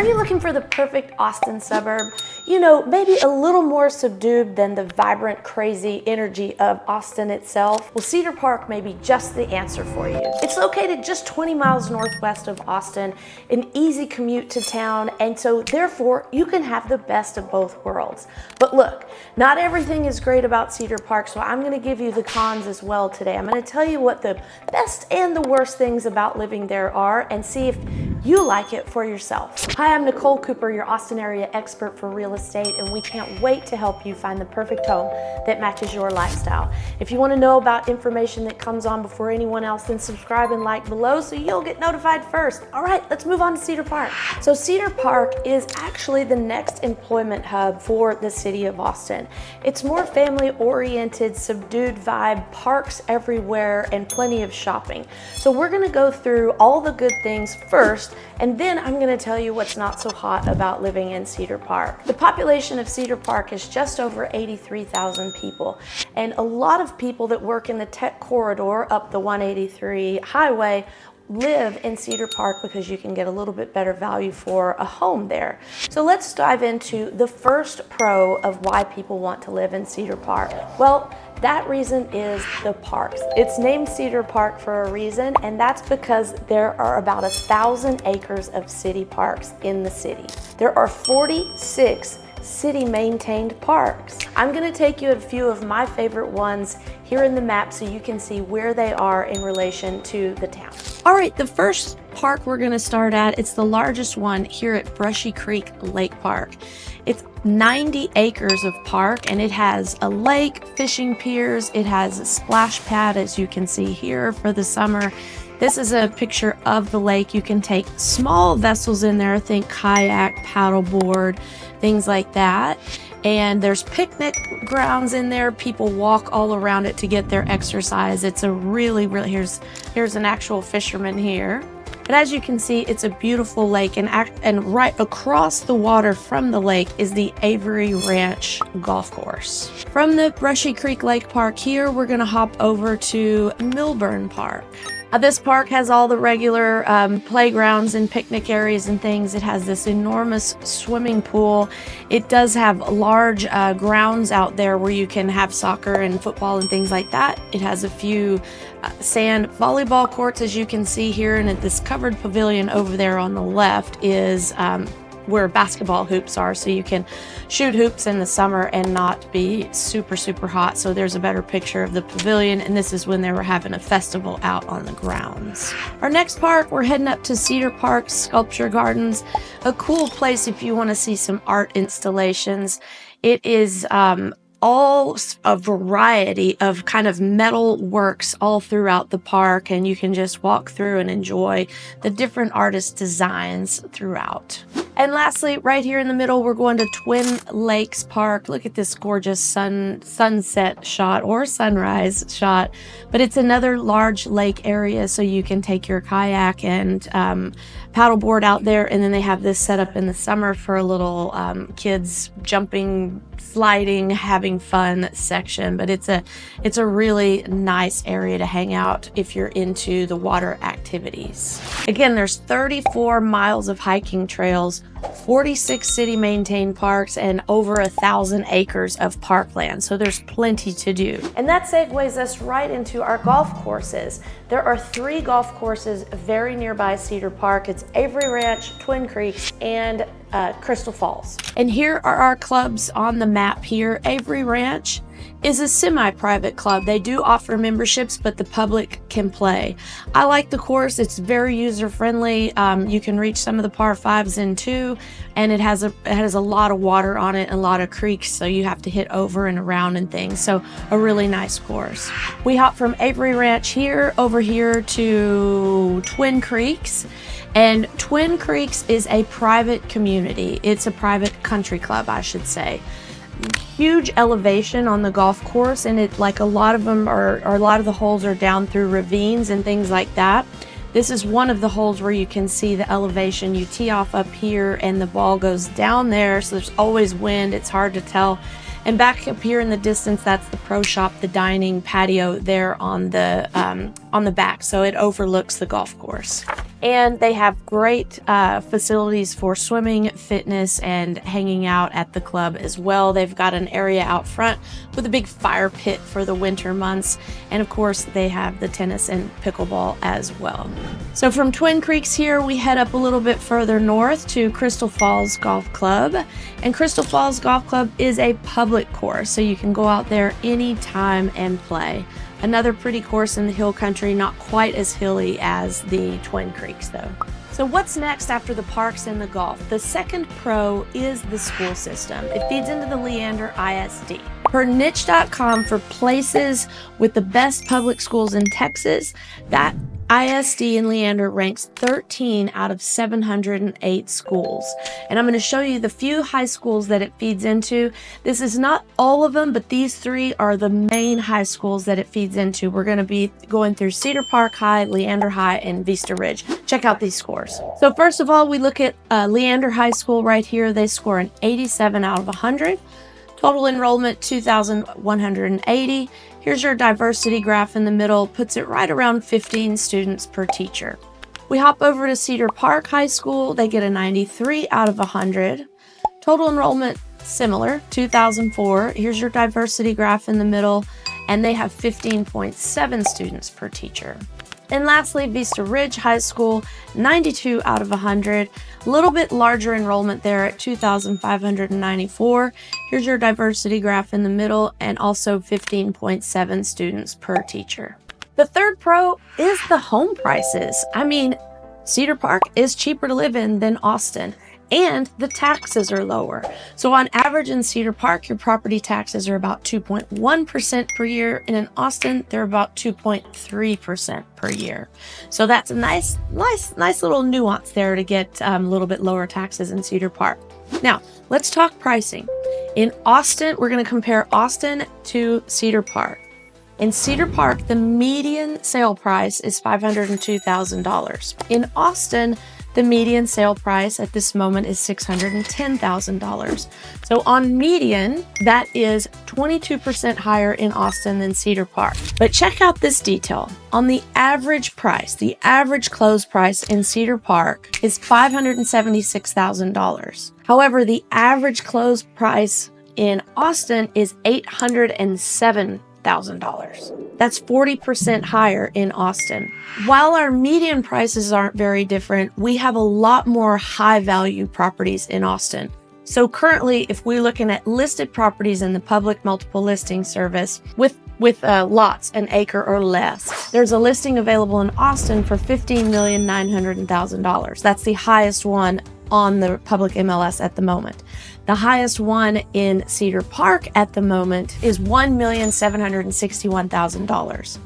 Are you looking for the perfect Austin suburb? You know, maybe a little more subdued than the vibrant, crazy energy of Austin itself? Well, Cedar Park may be just the answer for you. It's located just 20 miles northwest of Austin, an easy commute to town, and so therefore you can have the best of both worlds. But look, not everything is great about Cedar Park, so I'm going to give you the cons as well today. I'm going to tell you what the best and the worst things about living there are and see if you like it for yourself. Hi, I'm Nicole Cooper, your Austin area expert for real estate, and we can't wait to help you find the perfect home that matches your lifestyle. If you want to know about information that comes on before anyone else, then subscribe and like below so you'll get notified first. All right, let's move on to Cedar Park. So Cedar Park is actually the next employment hub for the city of Austin. It's more family-oriented, subdued vibe, parks everywhere, and plenty of shopping. So we're going to go through all the good things first, and then I'm going to tell you what's not so hot about living in Cedar Park. The population of Cedar Park is just over 83,000 people, and a lot of people that work in the tech corridor up the 183 highway live in Cedar Park because you can get a little bit better value for a home there. So let's dive into the first pro of why people want to live in Cedar Park. Well, that reason is the parks. It's named Cedar Park for a reason, and that's because there are about 1,000 acres of city parks in the city. There are 46 city maintained parks. I'm going to take you at a few of my favorite ones here in the map so you can see where they are in relation to the town. All right, the first park we're going to start at, it's the largest one here at Brushy Creek Lake Park. It's 90 acres of park, and it has a lake, fishing piers, it has a splash pad as you can see here for the summer. This is a picture of the lake. You can take small vessels in there, think kayak, paddleboard, things like that. And there's picnic grounds in there. People walk all around it to get their exercise. It's a really, here's an actual fisherman here. But as you can see, it's a beautiful lake, and right across the water from the lake is the Avery Ranch golf course. From the Brushy Creek Lake Park here, we're gonna hop over to Milburn Park. This park has all the regular playgrounds and picnic areas and things. It has this enormous swimming pool. It does have large grounds out there where you can have soccer and football and things like that. It has a few sand volleyball courts, as you can see here, and at this covered pavilion over there on the left is where basketball hoops are, so you can shoot hoops in the summer and not be super hot. So there's a better picture of the pavilion, and this is when they were having a festival out on the grounds. Our next park, we're heading up to Cedar Park Sculpture Gardens, a cool place if you want to see some art installations. It is all a variety of kind of metal works all throughout the park, and you can just walk through and enjoy the different artist designs throughout. And lastly, right here in the middle, we're going to Twin Lakes Park. Look at this gorgeous sunset shot or sunrise shot, but it's another large lake area, so you can take your kayak and paddleboard out there, and then they have this set up in the summer for a little kids jumping, sliding, having fun section. But it's a really nice area to hang out if you're into the water activities. Again, there's 34 miles of hiking trails, 46 city maintained parks, and over 1,000 acres of parkland, so there's plenty to do. And that segues us right into our golf courses. There are 3 golf courses very nearby Cedar Park. It's Avery Ranch, Twin Creeks, and Crystal Falls. And here are our clubs on the map here. Avery Ranch is a semi-private club. They do offer memberships, but the public can play. I like the course. It's very user-friendly. You can reach some of the par 5s in 2, and it has a lot of water on it and a lot of creeks, so you have to hit over and around and things. So a really nice course. We hop from Avery Ranch here over here to Twin Creeks. And Twin Creeks is a private community. It's a private country club, I should say. Huge elevation on the golf course, and it, like a lot of them are, or a lot of the holes are down through ravines and things like that. This is one of the holes where you can see the elevation. You tee off up here and the ball goes down there, so there's always wind. It's hard to tell. And back up here in the distance, that's the pro shop, the dining patio there on the back, so it overlooks the golf course. And they have great facilities for swimming, fitness, and hanging out at the club as well. They've got an area out front with a big fire pit for the winter months. And of course, they have the tennis and pickleball as well. So from Twin Creeks here, we head up a little bit further north to Crystal Falls Golf Club. And Crystal Falls Golf Club is a public course, so you can go out there anytime and play. Another pretty course in the hill country, not quite as hilly as the Twin Creeks though. So what's next after the parks and the golf? The second pro is the school system. It feeds into the Leander ISD. Per niche.com, for places with the best public schools in Texas, that ISD in Leander ranks 13 out of 708 schools. And I'm going to show you the few high schools that it feeds into. This is not all of them, but these three are the main high schools that it feeds into. We're going to be going through Cedar Park High, Leander High, and Vista Ridge. Check out these scores. So first of all, we look at Leander High School right here. They score an 87 out of 100. Total enrollment, 2,180. Here's your diversity graph in the middle, puts it right around 15 students per teacher. We hop over to Cedar Park High School. They get a 93 out of 100. Total enrollment, similar, 2,004. Here's your diversity graph in the middle, and they have 15.7 students per teacher. And lastly, Vista Ridge High School, 92 out of 100. A little bit larger enrollment there at 2,594. Here's your diversity graph in the middle, and also 15.7 students per teacher. The third pro is the home prices. I mean, Cedar Park is cheaper to live in than Austin, and the taxes are lower. So on average in Cedar Park, your property taxes are about 2.1% per year, and in Austin, they're about 2.3% per year. So that's a nice little nuance there to get a little bit lower taxes in Cedar Park. Now, let's talk pricing. In Austin, we're going to compare Austin to Cedar Park. In Cedar Park, the median sale price is $502,000. In Austin, the median sale price at this moment is $610,000. So on median, that is 22% higher in Austin than Cedar Park. But check out this detail. On the average price, the average close price in Cedar Park is $576,000. However, the average close price in Austin is $807,000. That's 40% higher in Austin. While our median prices aren't very different, we have a lot more high value properties in Austin. So currently, if we're looking at listed properties in the public multiple listing service with lots an acre or less, there's a listing available in Austin for $15,900,000. That's the highest one on the public MLS at the moment. The highest one in Cedar Park at the moment is $1,761,000.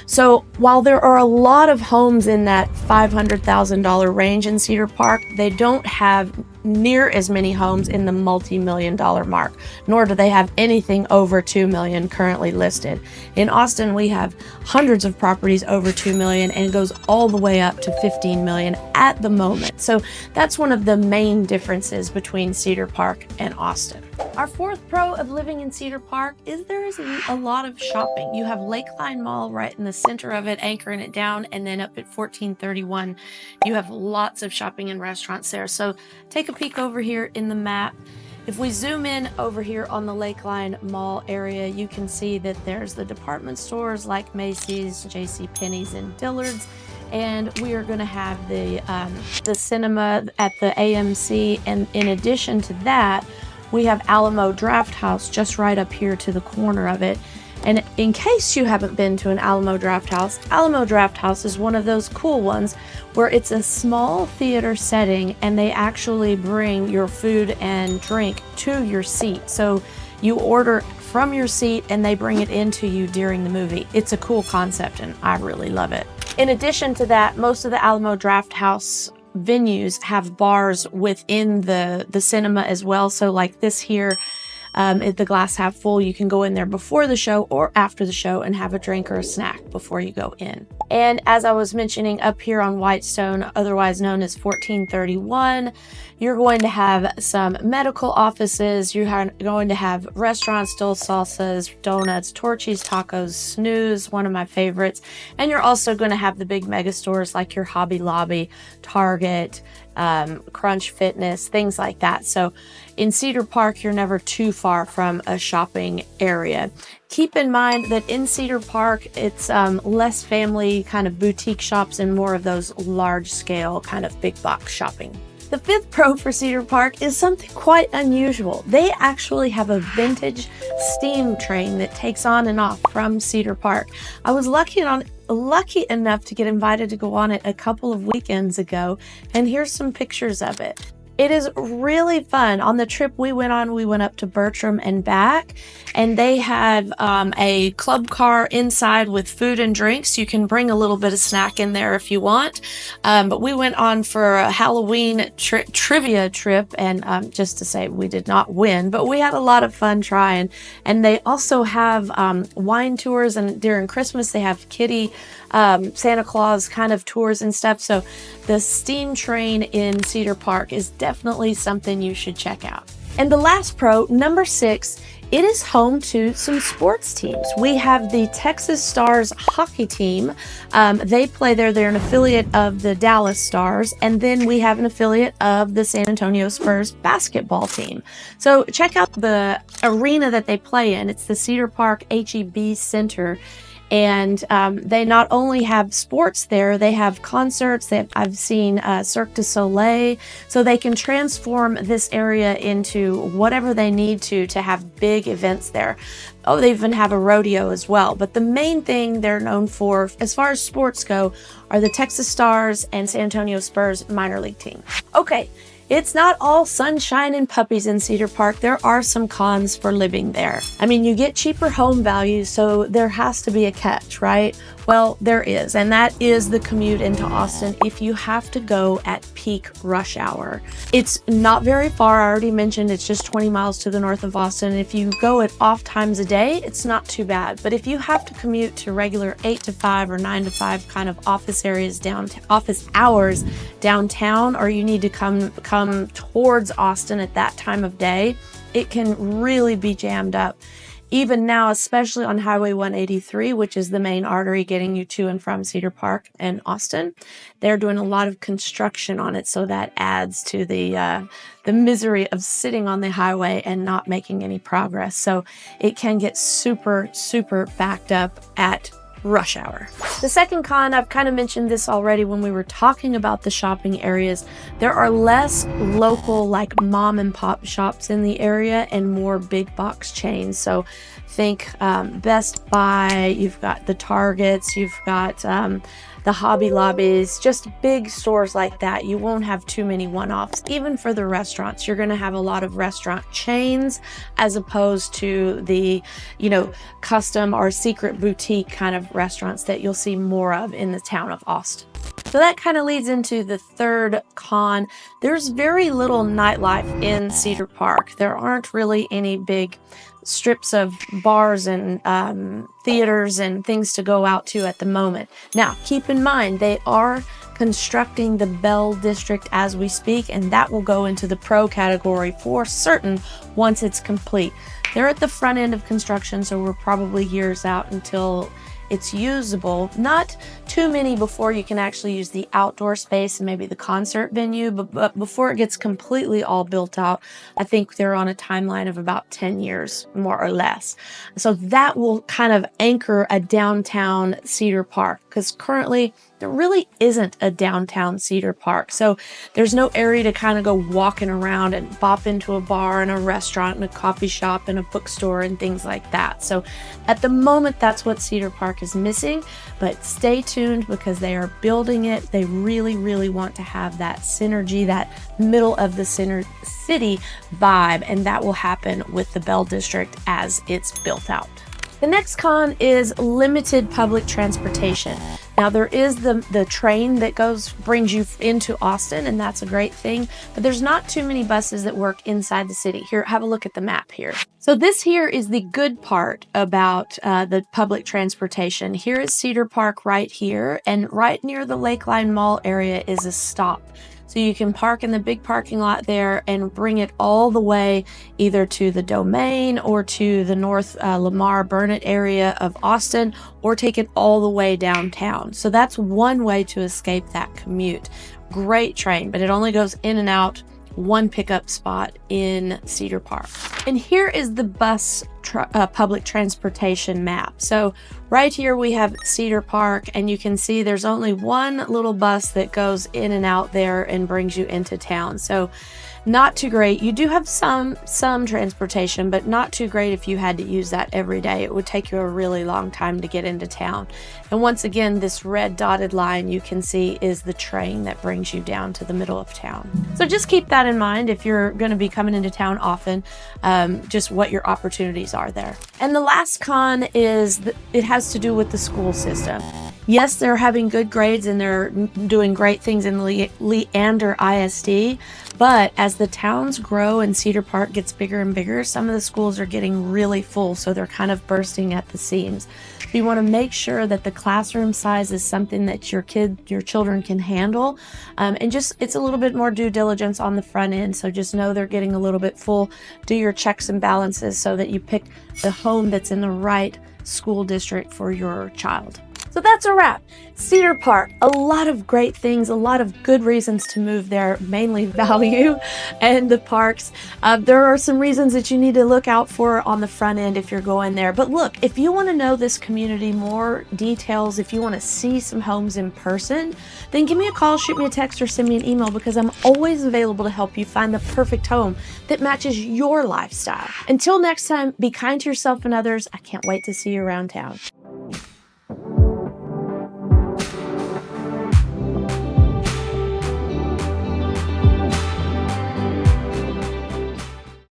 So while there are a lot of homes in that $500,000 range in Cedar Park, they don't have near as many homes in the multi-million-dollar mark, nor do they have anything over $2 million currently listed. In Austin, we have hundreds of properties over $2 million, and it goes all the way up to $15 million at the moment. So that's one of the main differences between Cedar Park and Austin. Our fourth pro of living in Cedar Park is there is a lot of shopping. You have Lakeline Mall right in the center of it, anchoring it down, and then up at 1431, you have lots of shopping and restaurants there. So take a peek over here in the map. If we zoom in over here on the Lakeline Mall area, you can see that there's the department stores like Macy's, JCPenney's, and Dillard's. And we are going to have the cinema at the AMC. And in addition to that, we have Alamo Drafthouse just right up here to the corner of it. And in case you haven't been to an Alamo Drafthouse is one of those cool ones where it's a small theater setting and they actually bring your food and drink to your seat. So you order from your seat and they bring it into you during the movie. It's a cool concept and I really love it. In addition to that, most of the Alamo Drafthouse venues have bars within the cinema as well. So like this here, the glass half full. You can go in there before the show or after the show and have a drink or a snack before you go in. And as I was mentioning, up here on Whitestone, otherwise known as 1431, you're going to have some medical offices. You're going to have restaurants, Dos Salsas, donuts, Torchy's Tacos, Snooze, one of my favorites. And you're also going to have the big mega stores like your Hobby Lobby, Target, Crunch Fitness, things like that. So in Cedar Park, you're never too far from a shopping area. Keep in mind that in Cedar Park, it's less family kind of boutique shops and more of those large scale kind of big box shopping. The fifth pro for Cedar Park is something quite unusual. They actually have a vintage steam train that takes on and off from Cedar Park. I was lucky enough to get invited to go on it a couple of weekends ago, and here's some pictures of it. It is really fun. On the trip we went on, we went up to Bertram and back, and they had a club car inside with food and drinks. You can bring a little bit of snack in there if you want. But we went on for a Halloween trivia trip, and just to say we did not win, but we had a lot of fun trying. And they also have wine tours, and during Christmas they have kitty Santa Claus kind of tours and stuff. So the steam train in Cedar Park is definitely something you should check out. And the last pro, number 6, it is home to some sports teams. We have the Texas Stars hockey team. They play there. They're an affiliate of the Dallas Stars. And then we have an affiliate of the San Antonio Spurs basketball team. So check out the arena that they play in. It's the Cedar Park HEB Center. And they not only have sports there, they have concerts. I've seen Cirque du Soleil, so they can transform this area into whatever they need to have big events there. Oh, they even have a rodeo as well. But the main thing they're known for, as far as sports go, are the Texas Stars and San Antonio Spurs minor league team. Okay. It's not all sunshine and puppies in Cedar Park. There are some cons for living there. I mean, you get cheaper home values, so there has to be a catch, right? Well, there is, and that is the commute into Austin if you have to go at peak rush hour. It's not very far. I already mentioned it's just 20 miles to the north of Austin. If you go at off times a day, it's not too bad. But if you have to commute to regular 8 to 5 or 9 to 5 kind of office areas office hours downtown, or you need to come towards Austin at that time of day, it can really be jammed up. Even now, especially on Highway 183, which is the main artery getting you to and from Cedar Park and Austin, they're doing a lot of construction on it, so that adds to the misery of sitting on the highway and not making any progress. So it can get super, super backed up at rush hour. The second con, I've kind of mentioned this already when we were talking about the shopping areas. There are less local, like mom and pop shops in the area and more big box chains. So think Best Buy, you've got the Targets, you've got the Hobby Lobbies, just big stores like that. You won't have too many one-offs. Even for the restaurants, you're going to have a lot of restaurant chains as opposed to the, custom or secret boutique kind of restaurants that you'll see more of in the town of Austin. So that kind of leads into the third con. There's very little nightlife in Cedar Park. There aren't really any big strips of bars and theaters and things to go out to at the moment. Now, keep in mind, they are constructing the Bell District as we speak, and that will go into the pro category for certain once it's complete. They're at the front end of construction, so we're probably years out until it's usable. Not too many before you can actually use the outdoor space and maybe the concert venue, but before it gets completely all built out, I think they're on a timeline of about 10 years, more or less. So that will kind of anchor a downtown Cedar Park, because currently there really isn't a downtown Cedar Park. So there's no area to kind of go walking around and bop into a bar and a restaurant and a coffee shop and a bookstore and things like that. So at the moment, that's what Cedar Park is missing, but stay tuned because they are building it. They really, really want to have that synergy, that middle of the city vibe, and that will happen with the Bell District as it's built out. The next con is limited public transportation. Now there is the train that brings you into Austin, and that's a great thing, but there's not too many buses that work inside the city. Here, have a look at the map here. So this here is the good part about the public transportation. Here is Cedar Park right here, and right near the Lakeline Mall area is a stop. So you can park in the big parking lot there and bring it all the way either to the Domain or to the North Lamar Burnett area of Austin, or take it all the way downtown. So that's one way to escape that commute. Great train, but it only goes in and out one pickup spot in Cedar Park. And here is the bus public transportation map. So right here we have Cedar Park, and you can see there's only one little bus that goes in and out there and brings you into town. So not too great. You do have some transportation, but not too great if you had to use that every day. It would take you a really long time to get into town. And once again, this red dotted line you can see is the train that brings you down to the middle of town. So just keep that in mind if you're going to be coming into town often, just what your opportunities are there. And the last con is that it has to do with the school system. Yes, they're having good grades and they're doing great things in Leander ISD, but as the towns grow and Cedar Park gets bigger and bigger, some of the schools are getting really full, so they're kind of bursting at the seams. So you want to make sure that the classroom size is something that your children can handle, and just it's a little bit more due diligence on the front end. So just know they're getting a little bit full. Do your checks and balances so that you pick the home that's in the right school district for your child. So that's a wrap. Cedar Park, a lot of great things, a lot of good reasons to move there, mainly value and the parks. There are some reasons that you need to look out for on the front end if you're going there. But look, if you want to know this community, more details, if you want to see some homes in person, then give me a call, shoot me a text, or send me an email, because I'm always available to help you find the perfect home that matches your lifestyle. Until next time, be kind to yourself and others. I can't wait to see you around town.